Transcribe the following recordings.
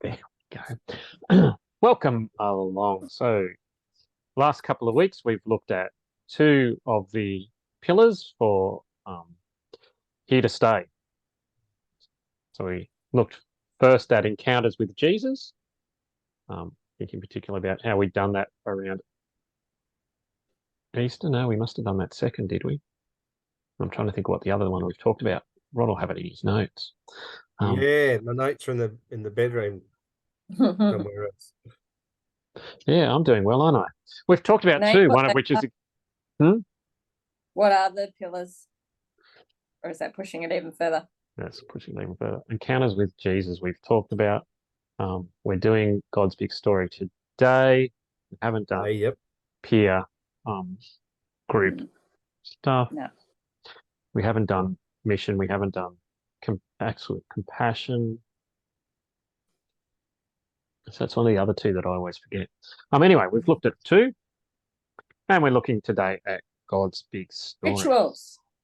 There we go. Welcome along. So, last couple of weeks, we've looked at two of the pillars for Here to Stay. So, we looked first at encounters with Jesus, thinking particularly about how we'd done that around Easter. No, we must have done that second, did we? I'm trying to think what the other one we've talked about. Rod will have it in his notes. Yeah, my notes are in the bedroom somewhere else. Yeah, I'm doing well, aren't I? We've talked about two, one of which is... What are the pillars? Or is that pushing it even further? That's pushing it even further. Encounters with Jesus, we've talked about. We're doing God's Big Story today. We haven't done peer group stuff. No. We haven't done mission. We haven't done absolute compassion. So that's one of the other two that I always forget. Anyway, we've looked at two, and we're looking today at God's Big Story.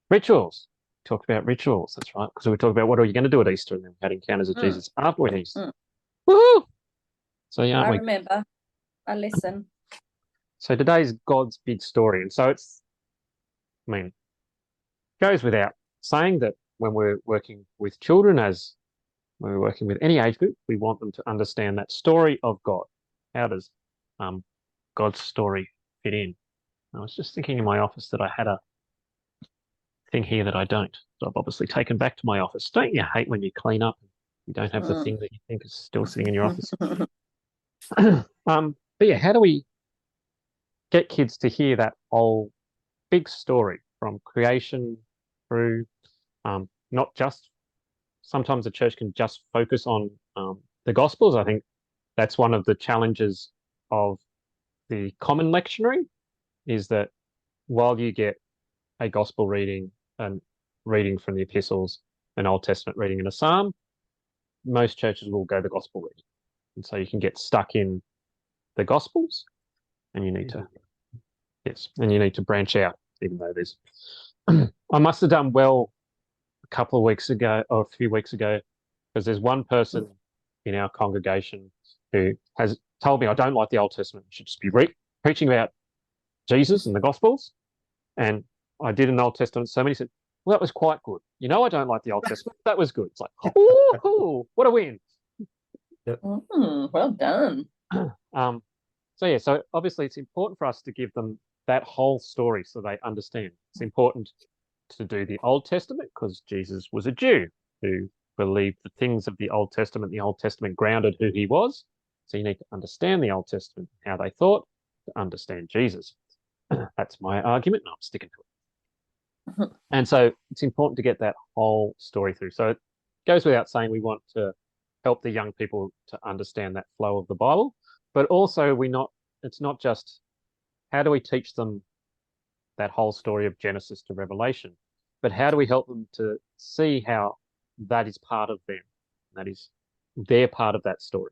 Rituals. Talked about rituals. That's right. Because we talked about what are you going to do at Easter, and then we had encounters with Jesus after Easter. Woohoo! So yeah, I remember. I listen. So today's God's Big Story, and so goes without saying that when we're working with children, as when we're working with any age group, we want them to understand that story of God. How does God's story fit in? I was just thinking in my office that I had a thing here that I don't. So I've obviously taken back to my office. Don't you hate when you clean up and you don't have the thing that you think is still sitting in your office? But yeah, how do we get kids to hear that whole big story from creation through not just, sometimes the church can just focus on the Gospels. I think that's one of the challenges of the common lectionary, is that while you get a Gospel reading and reading from the epistles, an Old Testament reading and a Psalm, most churches will go the Gospel reading. And so you can get stuck in the Gospels, and you need to branch out, even though there's I must have done well a couple of weeks ago, or a few weeks ago, because there's one person in our congregation who has told me I don't like the Old Testament. I should just be preaching about Jesus and the Gospels. And I did an Old Testament sermon. He said, well, that was quite good. I don't like the Old Testament. That was good. It's like, oh, what a win. Well done. So obviously it's important for us to give them that whole story so they understand. It's important to do the Old Testament because Jesus was a Jew who believed the things of the Old Testament. The Old Testament grounded who he was. So you need to understand the Old Testament, how they thought, to understand Jesus. That's my argument, and I'm sticking to it. And so it's important to get that whole story through. So it goes without saying we want to help the young people to understand that flow of the Bible, but also it's not just how do we teach them that whole story of Genesis to Revelation, but how do we help them to see how that is part of them? That is their part of that story.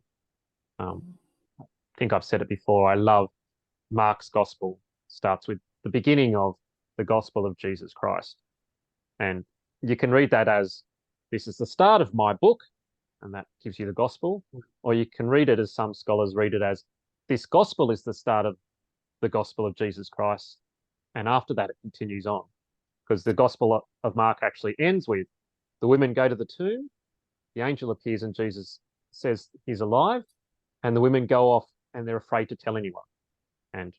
I think I've said it before. I love Mark's gospel. Starts with the beginning of the gospel of Jesus Christ. And you can read that as, this is the start of my book, and that gives you the gospel. Or you can read it as some scholars read it as, this gospel is the start of the gospel of Jesus Christ. And after that, it continues on. Because the gospel of Mark actually ends with, the women go to the tomb, the angel appears and Jesus says he's alive, and the women go off and they're afraid to tell anyone. And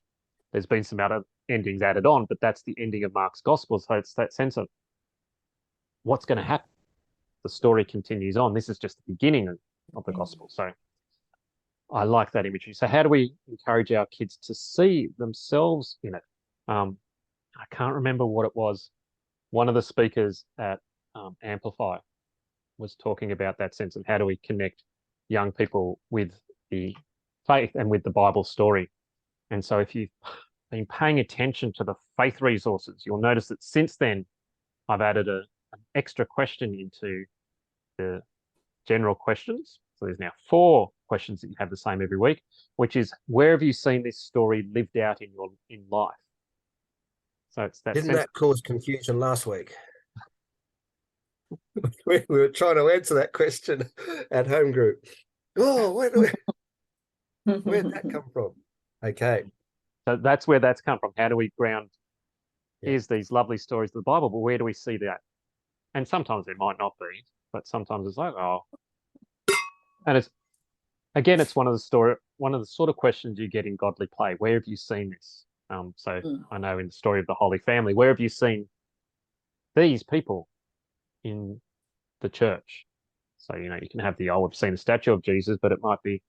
there's been some other endings added on, but that's the ending of Mark's gospel. So it's that sense of what's going to happen. The story continues on. This is just the beginning of the gospel. So I like that imagery. So how do we encourage our kids to see themselves in it? I can't remember what it was. One of the speakers at Amplify was talking about that sense of how do we connect young people with the faith and with the Bible story. And so if you've been paying attention to the faith resources, you'll notice that since then, I've added an extra question into the general questions. So there's now 4 questions that you have the same every week, which is, where have you seen this story lived out in life? So it's that. Didn't that cause confusion last week? We were trying to answer that question at home group. Oh, where'd that come from? Okay. So that's where that's come from. How do we ground? Yeah. Here's these lovely stories of the Bible, but where do we see that? And sometimes it might not be, but sometimes it's like, oh, and it's again, it's one of the sort of questions you get in godly play. Where have you seen this? So I know in the story of the Holy Family, where have you seen these people in the church? So, you can have I've seen a statue of Jesus, but it might be,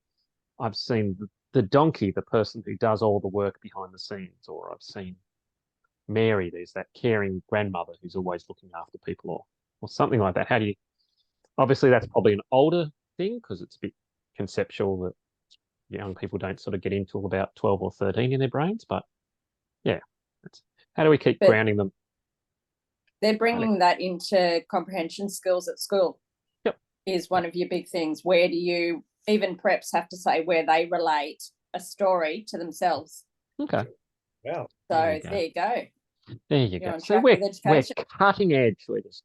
I've seen the donkey, the person who does all the work behind the scenes, or I've seen Mary, there's that caring grandmother who's always looking after people, or something like that. How do you, obviously that's probably an older thing because it's a bit conceptual that young people don't sort of get into about 12 or 13 in their brains, but yeah, how do we keep grounding them? They're bringing that into comprehension skills at school. Yep. Is one of your big things. Where do you, even preps have to say where they relate a story to themselves. Okay. Wow. So there you go. There you You're go. on So track we're with education. cutting edge. We're just...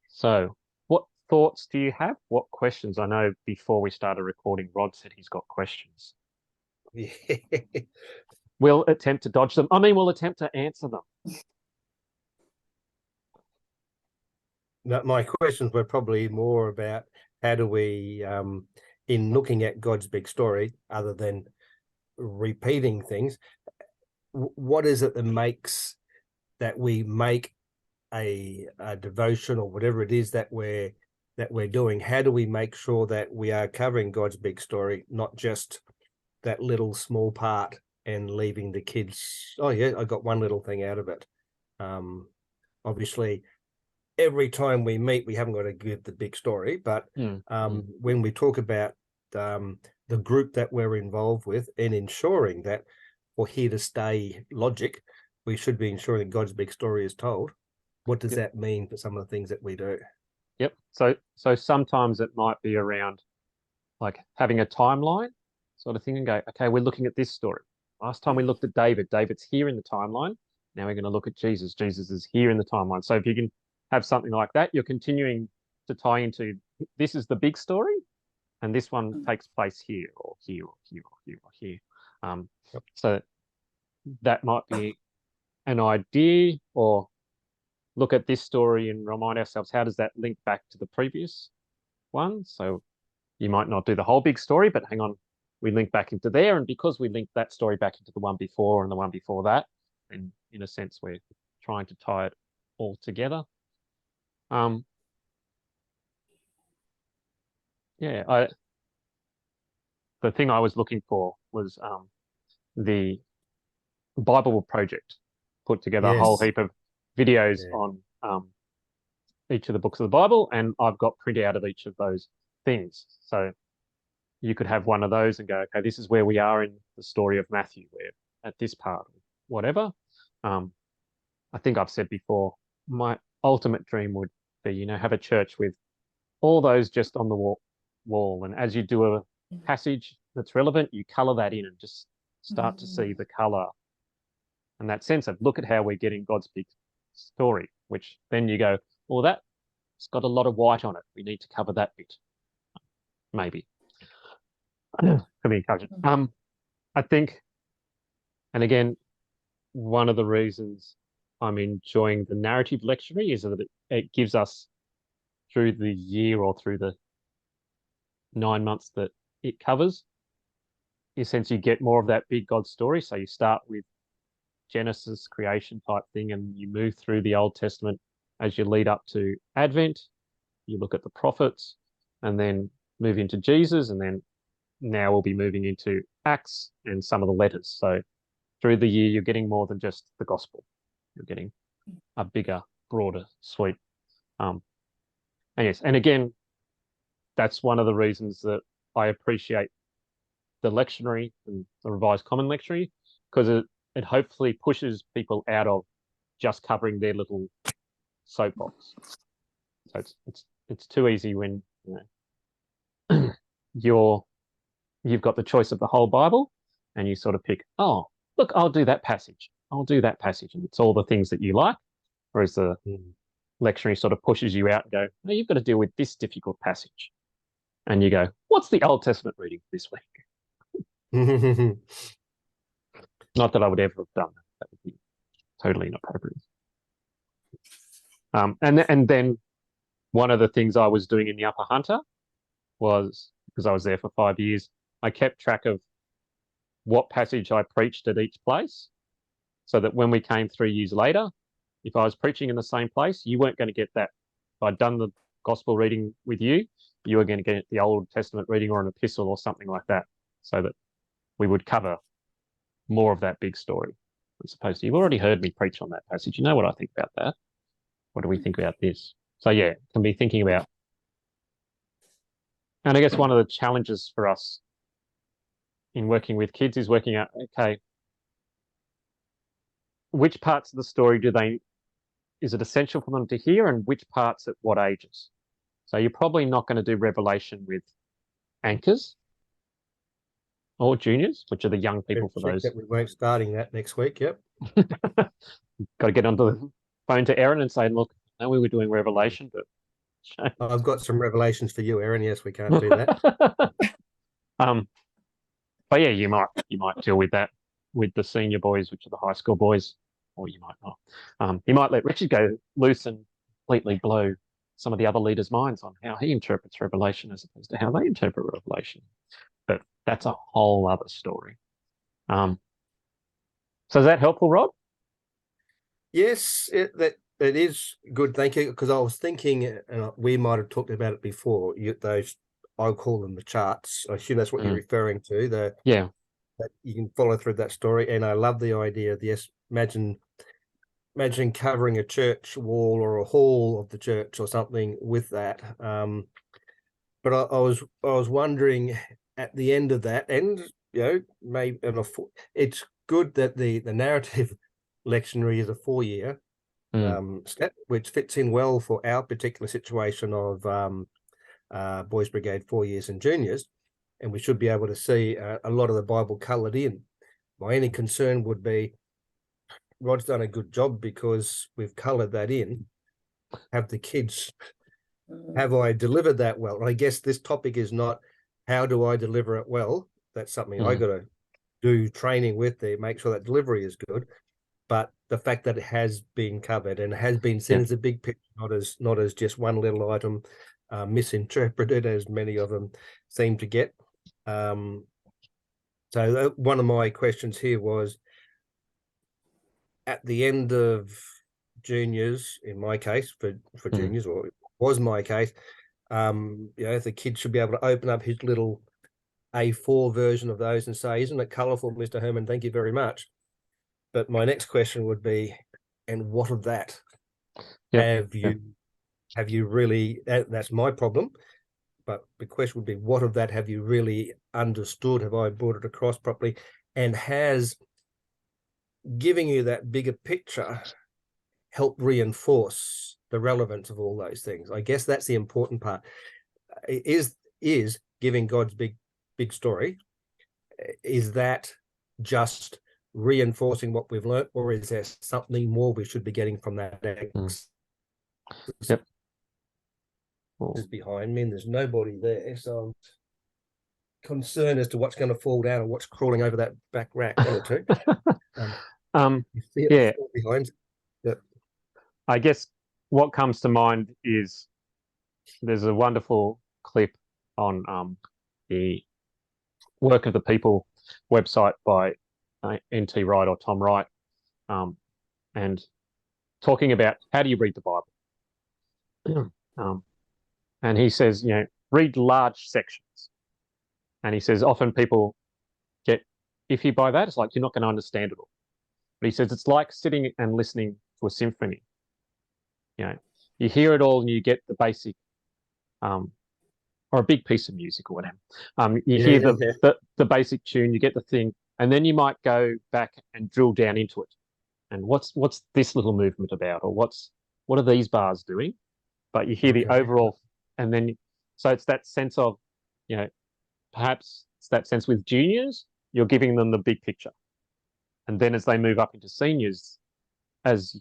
So what thoughts do you have? What questions? I know before we started recording, Rod said he's got questions. Yeah. We'll attempt to dodge them. I mean, we'll attempt to answer them. No, my questions were probably more about how do we, in looking at God's big story, other than repeating things, what is it that makes that we make a devotion or whatever it is that we're doing? How do we make sure that we are covering God's big story, not just that little small part and leaving the kids, oh yeah, I got one little thing out of it. Obviously every time we meet we haven't got to give the big story, but when we talk about the group that we're involved with and ensuring that for here to stay logic, we should be ensuring that God's big story is told. What does that mean for some of the things that we do? Yep. So sometimes it might be around like having a timeline sort of thing and go, okay, we're looking at this story. Last time we looked at David. David's here in the timeline. Now we're going to look at Jesus. Jesus is here in the timeline. So if you can have something like that, you're continuing to tie into this is the big story, and this one takes place here or here or here or here or here. So that might be an idea, or look at this story and remind ourselves, how does that link back to the previous one? So you might not do the whole big story, but hang on, we link back into there. And because we link that story back into the one before and the one before that, and in a sense, we're trying to tie it all together. Yeah, the thing I was looking for was the Bible Project put together a whole heap of videos on each of the books of the Bible, and I've got printout of each of those things. So you could have one of those and go, okay, this is where we are in the story of Matthew. We're at this part, whatever. I think I've said before, my ultimate dream would be, have a church with all those just on the wall. And as you do a passage that's relevant, you color that in and just start to see the color and that sense of look at how we're getting God's big story, which then you go, well, that's got a lot of white on it. We need to cover that bit. Maybe. Could be encouraging. I think, and again, one of the reasons I'm enjoying the narrative lectionary is that it gives us through the year or through the 9 months that it covers, in a sense, you get more of that big God story. So you start with Genesis creation type thing, and you move through the Old Testament as you lead up to Advent. You look at the prophets and then move into Jesus, and then now we'll be moving into Acts and some of the letters. So through the year, you're getting more than just the gospel. You're getting a bigger, broader suite. And yes, and again, that's one of the reasons that I appreciate the lectionary and the Revised Common Lectionary, because it hopefully pushes people out of just covering their little soapbox. So it's too easy when you've got the choice of the whole Bible, and you sort of pick, oh, look, I'll do that passage. I'll do that passage, and it's all the things that you like. Whereas the lectionary sort of pushes you out and go, no, you've got to deal with this difficult passage. And you go, what's the Old Testament reading this week? Not that I would ever have done that. That would be totally inappropriate. And then one of the things I was doing in the Upper Hunter was, because I was there for 5 years, I kept track of what passage I preached at each place, so that when we came 3 years later, if I was preaching in the same place, you weren't going to get that. If I'd done the gospel reading with you, you were going to get the Old Testament reading or an epistle or something like that, so that we would cover more of that big story. As opposed to, you've already heard me preach on that passage. You know what I think about that. What do we think about this? So yeah, can be thinking about. And I guess one of the challenges for us in working with kids is working out, okay, which parts of the story is it essential for them to hear, and which parts at what ages? So you're probably not going to do Revelation with anchors or juniors, which are the young people for those. That we weren't starting that next week. Yep. Got to get onto the phone to Aaron and say, look, I know we were doing Revelation, but I've got some revelations for you, Aaron. Yes, we can't do that. But yeah, you might deal with that with the senior boys, which are the high school boys, or you might not. You might let Richard go loose and completely blow some of the other leaders' minds on how he interprets Revelation as opposed to how they interpret Revelation. But that's a whole other story. So is that helpful, Rob? Yes, it is good. Thank you. Because I was thinking, and we might have talked about it before. Those, I'll call them the charts. I assume that's what you're referring to. That you can follow through that story. And I love the idea of, yes, imagine covering a church wall or a hall of the church or something with that. But I was wondering at the end of that, and maybe it's good that the narrative lectionary is a 4-year step, which fits in well for our particular situation of Boys Brigade 4 years and juniors, and we should be able to see a lot of the Bible coloured in. My only concern would be, Rod's done a good job because we've coloured that in. Have the kids, have I delivered that well? And I guess this topic is not how do I deliver it well. That's something I got to do training with to make sure that delivery is good. But the fact that it has been covered and has been seen as a big picture, not as just one little item, misinterpreted as many of them seem to get. So one of my questions here was, at the end of juniors, in my case, for juniors, or it was my case, the kid should be able to open up his little A4 version of those and say, isn't it colourful, Mr. Herman? Thank you very much. But my next question would be, and what of that? Have you really, that's my problem, but the question would be, what of that have you really understood? Have I brought it across properly? And has giving you that bigger picture help reinforce the relevance of all those things? I guess that's the important part. Is giving God's big story, is that just reinforcing what we've learned, or is there something more we should be getting from that? Yep. Is behind me and there's nobody there, so I'm concerned as to what's going to fall down or what's crawling over that back rack. One or two. Behind. Yep. I guess what comes to mind is there's a wonderful clip on the Work of the People website by N.T. Wright or Tom Wright, and talking about how do you read the Bible. And he says, read large sections. And he says often people get iffy by that. It's like, you're not going to understand it all. But he says it's like sitting and listening to a symphony. You hear it all and you get the basic, or a big piece of music or whatever. You hear the basic tune, you get the thing, and then you might go back and drill down into it. And what's this little movement about, or what are these bars doing? But you hear the overall, and then so it's that sense of, perhaps it's that sense with juniors, you're giving them the big picture. And then as they move up into seniors, as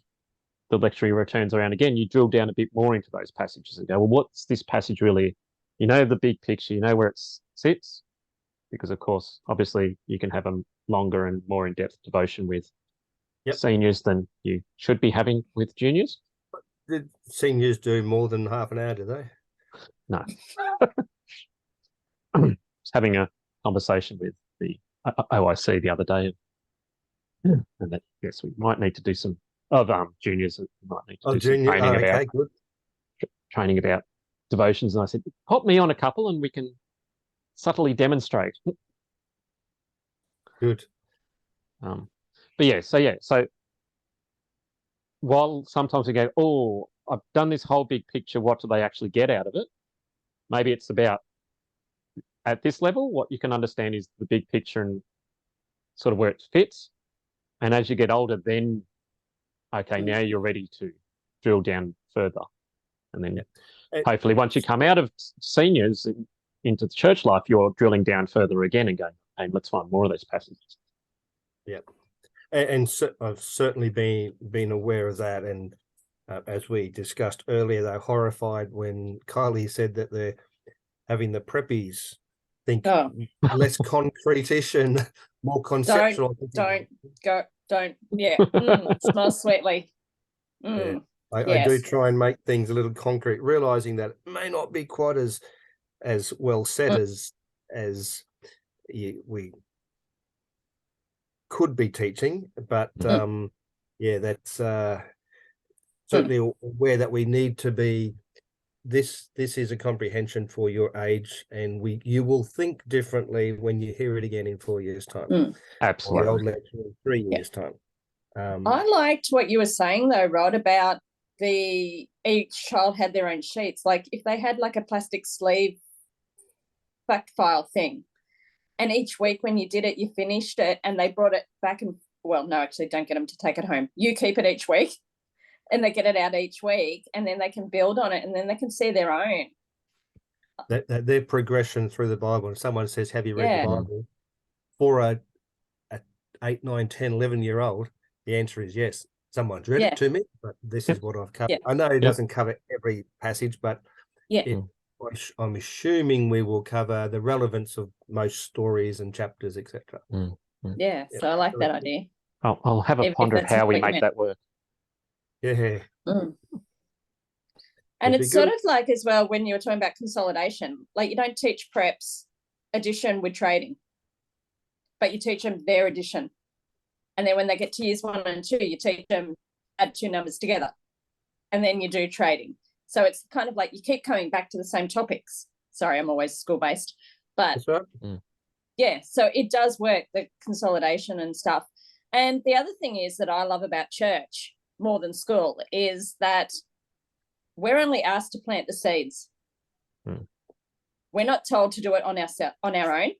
the lecture returns around again, you drill down a bit more into those passages and go, well, what's this passage really? You know the big picture, you know where it sits, because of course, obviously, you can have a longer and more in-depth devotion with seniors than you should be having with juniors. Did seniors do more than half an hour, do they? No. I was having a conversation with the OIC the other day, and that yes, we might need to do some of juniors. We might need to do some training about good. training about devotions. And I said, pop me on a couple, and we can subtly demonstrate. Good. But so while sometimes we go, oh, I've done this whole big picture, what do they actually get out of it? Maybe it's about, at this level, what you can understand is the big picture and sort of where it fits. And as you get older, then, okay, now you're ready to drill down further. And then hopefully once you come out of seniors into the church life, you're drilling down further again and going, hey, let's find more of those passages. Yeah. And so I've certainly been aware of that. And as we discussed earlier, they're horrified when Kylie said that they're having the preppies think less concrete-ish and more conceptual. Don't. Yeah. Smell sweetly. Yeah. I do try and make things a little concrete, realizing that it may not be quite as well set as we could be teaching, but that's certainly aware that we need to be. This is a comprehension for your age, and you will think differently when you hear it again in 4 years' time. Absolutely. Or the old lecture in 3 years' time. I liked what you were saying though, Rod, about each child had their own sheets. Like if they had like a plastic sleeve fact file thing, and each week when you did it, you finished it and they brought it back and, well, no, actually don't get them to take it home. You keep it each week and they get it out each week and then they can build on it and then they can see their own. Their progression through the Bible. And someone says, have you read the Bible? For a 8, 9, 10, 11-year-old, the answer is yes. Someone's read it to me, but this is what I've covered. I know it doesn't cover every passage, but I'm assuming we will cover the relevance of most stories and chapters, etc. Yeah, so I like that idea. I'll have a ponder of how we make that work. Yeah. And it's sort of like as well when you were talking about consolidation, like you don't teach preps addition with trading, but you teach them their addition. And then when they get to years 1 and 2, you teach them add 2 numbers together. And then you do trading. So it's kind of like you keep coming back to the same topics. Sorry, I'm always school-based. But yeah, so it does work, the consolidation and stuff. And the other thing is that I love about church more than school is that we're only asked to plant the seeds. We're not told to do it on our own.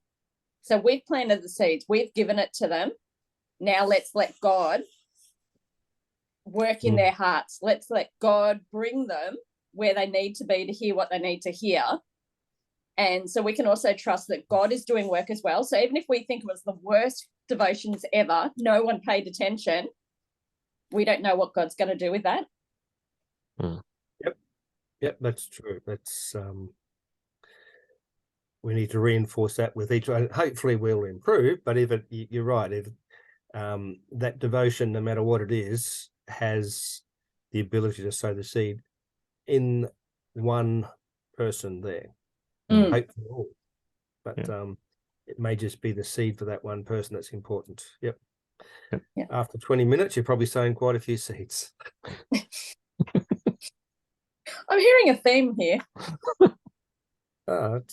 So we've planted the seeds. We've given it to them. Now let's let God work in their hearts. Let's let God bring them where they need to be to hear what they need to hear. And so we can also trust that God is doing work as well. So even if we think it was the worst devotions ever, no one paid attention, we don't know what God's going to do with that. Yep, that's true. That's we need to reinforce that with each one. Hopefully we'll improve, but you're right, if that devotion, no matter what it is, has the ability to sow the seed in one person there. Hopefully all. But it may just be the seed for that one person that's important. Yep. After 20 minutes, you're probably sowing quite a few seeds. I'm hearing a theme here. Not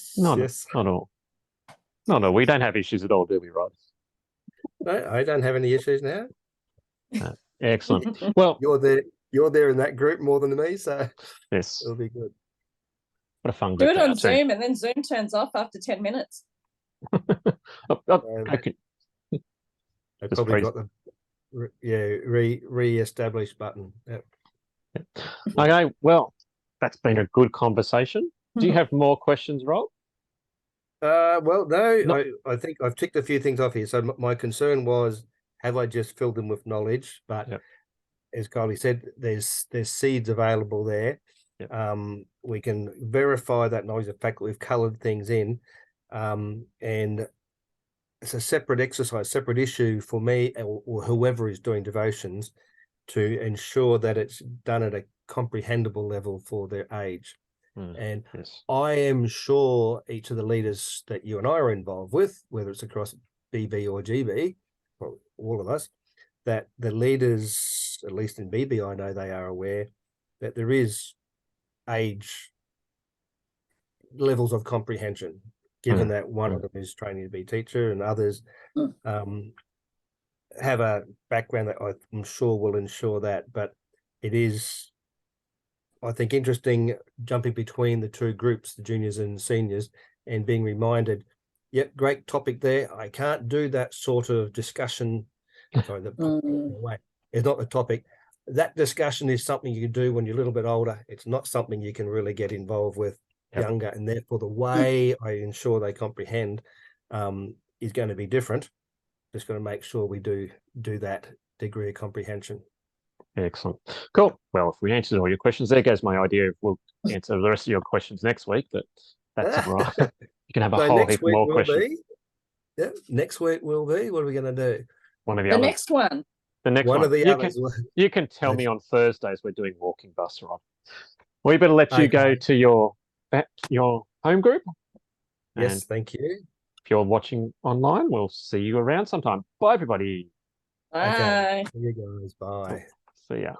all. No, we don't have issues at all, do we, Rod? No, I don't have any issues now. Excellent. Well, you're there in that group more than me, so yes, it'll be good. What a fun do group. it on Zoom, and then Zoom turns off after 10 minutes. They probably got the re-establish button. Yep. Okay, well, that's been a good conversation. Do you have more questions, Rob? Well, no. I think I've ticked a few things off here. So my concern was, have I just filled them with knowledge? But as Kylie said, there's seeds available there. Yep. We can verify that knowledge, the fact that we've coloured things in, and it's a separate exercise, separate issue for me or whoever is doing devotions to ensure that it's done at a comprehensible level for their age. And Yes. I am sure each of the leaders that you and I are involved with, whether it's across BB or GB, or all of us, that the leaders, at least in BB, I know they are aware that there is age levels of comprehension, given that one of them is training to be a teacher and others have a background that I'm sure will ensure that. But it is, I think, interesting jumping between the two groups, the juniors and seniors, and being reminded, yep, great topic there. I can't do that sort of discussion. Sorry, way. It's not the topic. That discussion is something you can do when you're a little bit older. It's not something you can really get involved with younger, and therefore the way I ensure they comprehend is going to be different. Just going to make sure we do that degree of comprehension. Excellent. Cool. Well, if we answered all your questions, there goes my idea. We'll answer the rest of your questions next week, but that's all right. You can have a So whole next heap week more will questions. be, next week will be, what are we going to do? One of the The others. next one. The next One one. of the others. You can tell me on Thursdays we're doing walking bus ride. We better let you go Okay. to your home group. Yes, And thank you. if you're watching online, we'll see you around sometime. Bye, everybody. Bye. Okay. See you guys. Bye. See ya.